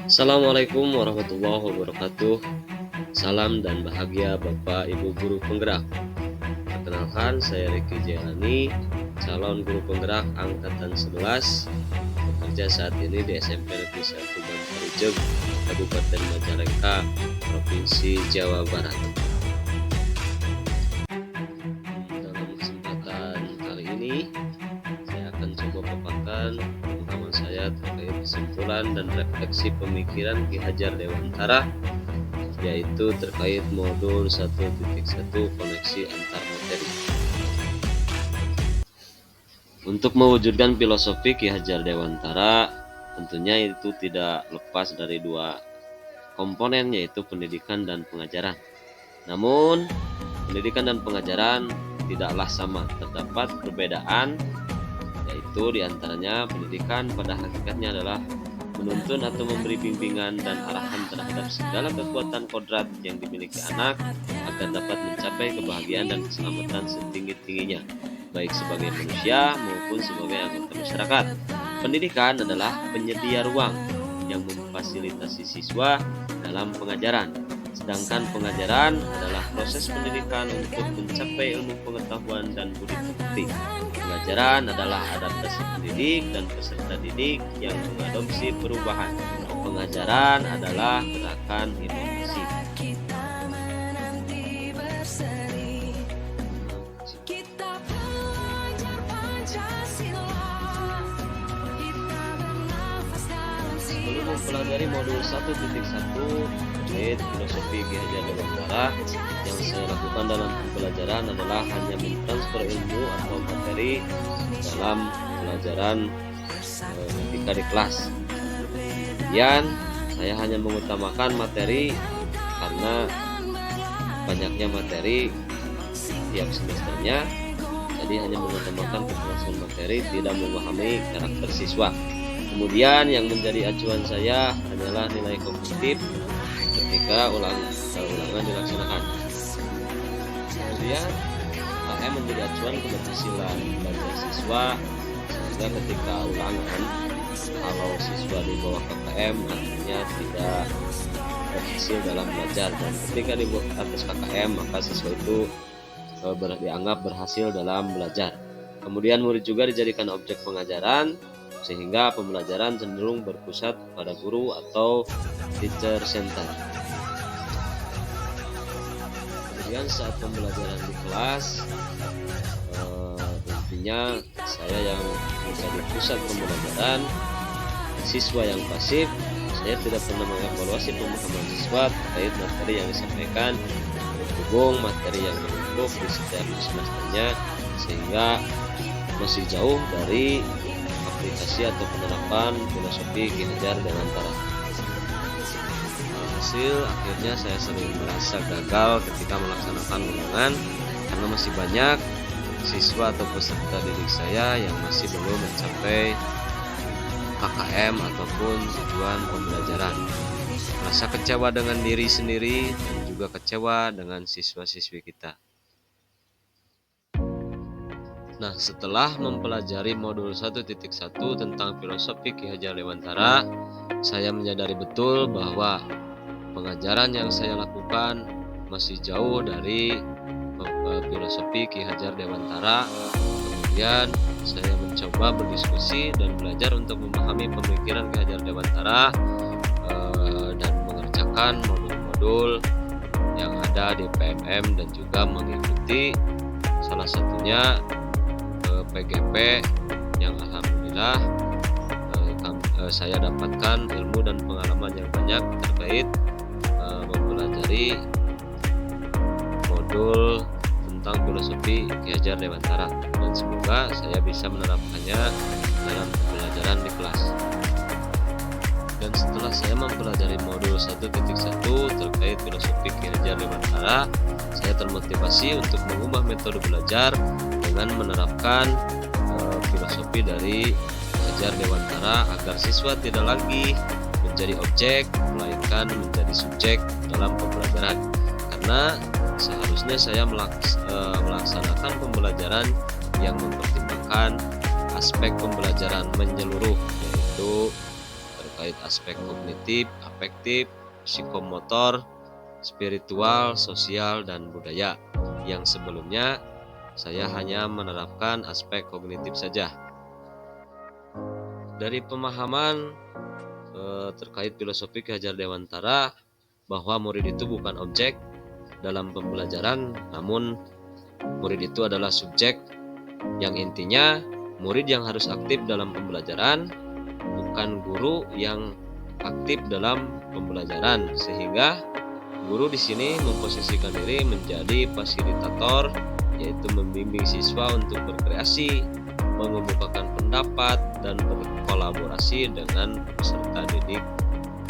Assalamualaikum warahmatullahi wabarakatuh. Salam dan bahagia Bapak Ibu Guru Penggerak. Perkenalkan, saya Riki Jelani, calon guru penggerak angkatan 11, bekerja saat ini di SMP Negeri 1 Bantarijeng, Kabupaten Majalengka, Provinsi Jawa Barat. Dalam kesempatan kali ini, saya akan coba paparkan pengalaman saya terkait kesimpulan dan refleksi pemikiran Ki Hajar Dewantara, yaitu terkait modul 1.1 koneksi antar materi. Untuk mewujudkan filosofi Ki Hajar Dewantara, tentunya itu tidak lepas dari dua komponen, yaitu pendidikan dan pengajaran. Namun, pendidikan dan pengajaran tidaklah sama, terdapat perbedaan, yaitu diantaranya pendidikan pada hakikatnya adalah menuntun atau memberi bimbingan dan arahan terhadap segala kekuatan kodrat yang dimiliki anak agar dapat mencapai kebahagiaan dan keselamatan setinggi-tingginya, baik sebagai manusia maupun sebagai anggota masyarakat. Pendidikan adalah penyedia ruang yang memfasilitasi siswa dalam pengajaran, sedangkan pengajaran adalah proses pendidikan untuk mencapai ilmu pengetahuan dan budi pekerti. Pengajaran adalah adaptasi pendidik dan peserta didik yang mengadopsi perubahan. Pengajaran adalah gerakan inovasi. Sebelum mempelajari modul 1.1 terkait filosofi Ki Hajar Dewantara, yang saya lakukan dalam pembelajaran adalah hanya mentransfer ilmu atau materi dalam pelajaran ketika di kelas. Kemudian saya hanya mengutamakan materi karena banyaknya materi tiap semesternya, jadi hanya mengutamakan penjelasan materi, tidak memahami karakter siswa. Kemudian yang menjadi acuan saya hanyalah nilai kognitif ketika ulangan dilaksanakan. Kemudian KM menjadi acuan keberhasilan belajar siswa, sehingga ketika ulangan, kalau siswa di bawah KKM artinya tidak berhasil dalam belajar, dan ketika di atas KKM maka siswa itu dianggap berhasil dalam belajar. Kemudian murid juga dijadikan objek pengajaran, sehingga pembelajaran cenderung berpusat pada guru atau teacher center. Kemudian saat pembelajaran di kelas, intinya saya yang menjadi pusat pembelajaran, siswa yang pasif. Saya tidak pernah mengevaluasi pemahaman siswa terkait materi yang disampaikan, berhubung materi yang menumpuk di setiap semesternya, sehingga masih jauh dari aplikasi atau penerapan filosofi Ki Hajar Dewantara. Hasil akhirnya saya sering merasa gagal ketika melaksanakan ulangan karena masih banyak siswa atau peserta didik saya yang masih belum mencapai KKM ataupun tujuan pembelajaran. Merasa kecewa dengan diri sendiri dan juga kecewa dengan siswa-siswi kita. Nah, setelah mempelajari modul 1.1 tentang filosofi Ki Hajar Dewantara, saya menyadari betul bahwa pengajaran yang saya lakukan masih jauh dari filosofi Ki Hajar Dewantara. Kemudian saya mencoba berdiskusi dan belajar untuk memahami pemikiran Ki Hajar Dewantara dan mengerjakan modul-modul yang ada di PMM dan juga mengikuti salah satunya PGP yang alhamdulillah saya dapatkan ilmu dan pengalaman yang banyak terkait mempelajari modul tentang filosofi Ki Hajar Dewantara, dan semoga saya bisa menerapkannya dalam pembelajaran di kelas. Dan setelah saya mempelajari modul 1.1 terkait filosofi Ki Hajar Dewantara, saya termotivasi untuk mengubah metode belajar dengan menerapkan filosofi dari Ki Hajar Dewantara agar siswa tidak lagi menjadi objek melainkan menjadi subjek dalam pembelajaran. Karena seharusnya saya melaksanakan pembelajaran yang mempertimbangkan aspek pembelajaran menyeluruh, yaitu terkait aspek kognitif, afektif, psikomotor, spiritual, sosial, dan budaya. Yang sebelumnya saya hanya menerapkan aspek kognitif saja. Dari pemahaman terkait filosofi Ki Hajar Dewantara bahwa murid itu bukan objek dalam pembelajaran, namun murid itu adalah subjek, yang intinya murid yang harus aktif dalam pembelajaran, bukan guru yang aktif dalam pembelajaran. Sehingga guru di sini memposisikan diri menjadi fasilitator, yaitu membimbing siswa untuk berkreasi, mengemukakan pendapat, dan berkolaborasi dengan peserta didik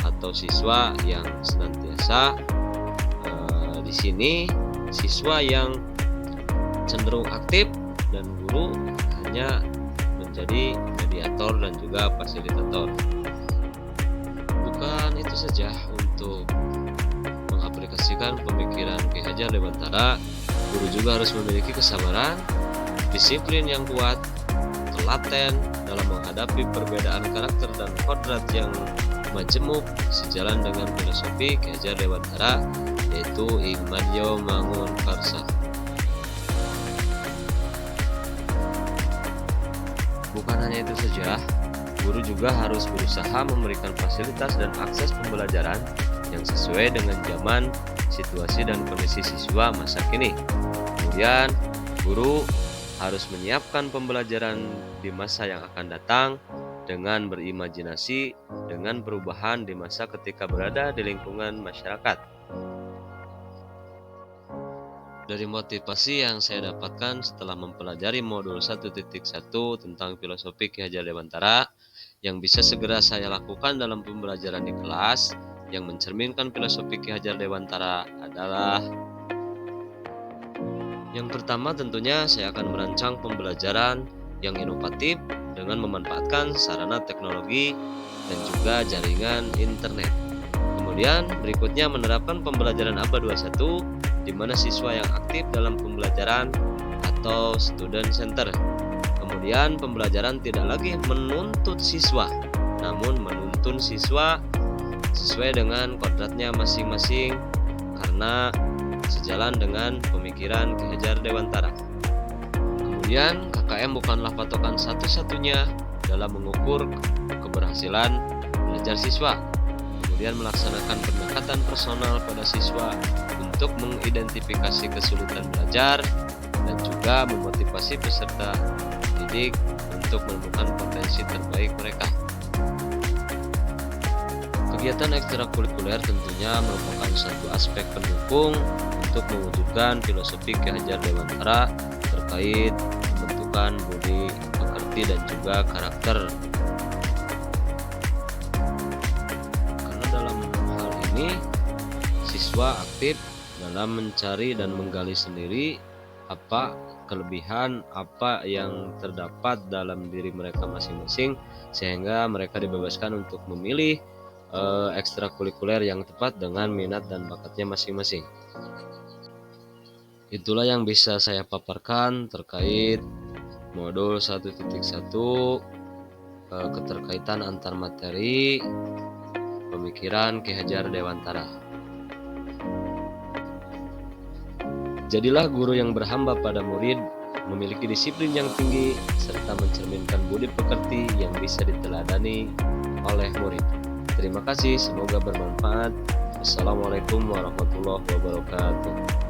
atau siswa yang senantiasa di sini siswa yang cenderung aktif dan guru hanya menjadi mediator dan juga fasilitator. Bukan itu saja untuk mengaplikasikan pemikiran Ki Hajar Dewantara, guru juga harus memiliki kesabaran, disiplin yang kuat, telaten dalam menghadapi perbedaan karakter dan kodrat yang majemuk sejalan dengan filosofi Ki Hajar Dewantara, yaitu Imadyo Mangun Karsa. Bukan hanya itu saja, guru juga harus berusaha memberikan fasilitas dan akses pembelajaran yang sesuai dengan zaman, situasi, dan kondisi siswa masa kini. Kemudian, guru harus menyiapkan pembelajaran di masa yang akan datang dengan berimajinasi dengan perubahan di masa ketika berada di lingkungan masyarakat. Dari motivasi yang saya dapatkan setelah mempelajari modul 1.1 tentang filosofi Ki Hajar Dewantara, yang bisa segera saya lakukan dalam pembelajaran di kelas yang mencerminkan filosofi Ki Hajar Dewantara adalah: yang pertama, tentunya saya akan merancang pembelajaran yang inovatif dengan memanfaatkan sarana teknologi dan juga jaringan internet. Kemudian berikutnya menerapkan pembelajaran ABA 21 di mana siswa yang aktif dalam pembelajaran atau student center. Kemudian pembelajaran tidak lagi menuntut siswa, namun menuntun siswa sesuai dengan kodratnya masing-masing karena sejalan dengan pemikiran Ki Hajar Dewantara. Kemudian KKM bukanlah patokan satu-satunya dalam mengukur keberhasilan belajar siswa. Kemudian melaksanakan pendekatan personal pada siswa untuk mengidentifikasi kesulitan belajar dan juga memotivasi peserta didik untuk menemukan potensi terbaik mereka. Kegiatan ekstrakurikuler tentunya merupakan satu aspek pendukung untuk mewujudkan filosofi Ki Hajar Dewantara terkait pembentukan budi pekerti dan juga karakter. Karena dalam hal ini siswa aktif dalam mencari dan menggali sendiri apa kelebihan, apa yang terdapat dalam diri mereka masing-masing, sehingga mereka dibebaskan untuk memilih ekstrakurikuler yang tepat dengan minat dan bakatnya masing-masing. Itulah yang bisa saya paparkan terkait modul 1.1 keterkaitan antar materi pemikiran Ki Hajar Dewantara. Jadilah guru yang berhamba pada murid, memiliki disiplin yang tinggi, serta mencerminkan budi pekerti yang bisa diteladani oleh murid. Terima kasih, semoga bermanfaat. Assalamualaikum warahmatullahi wabarakatuh.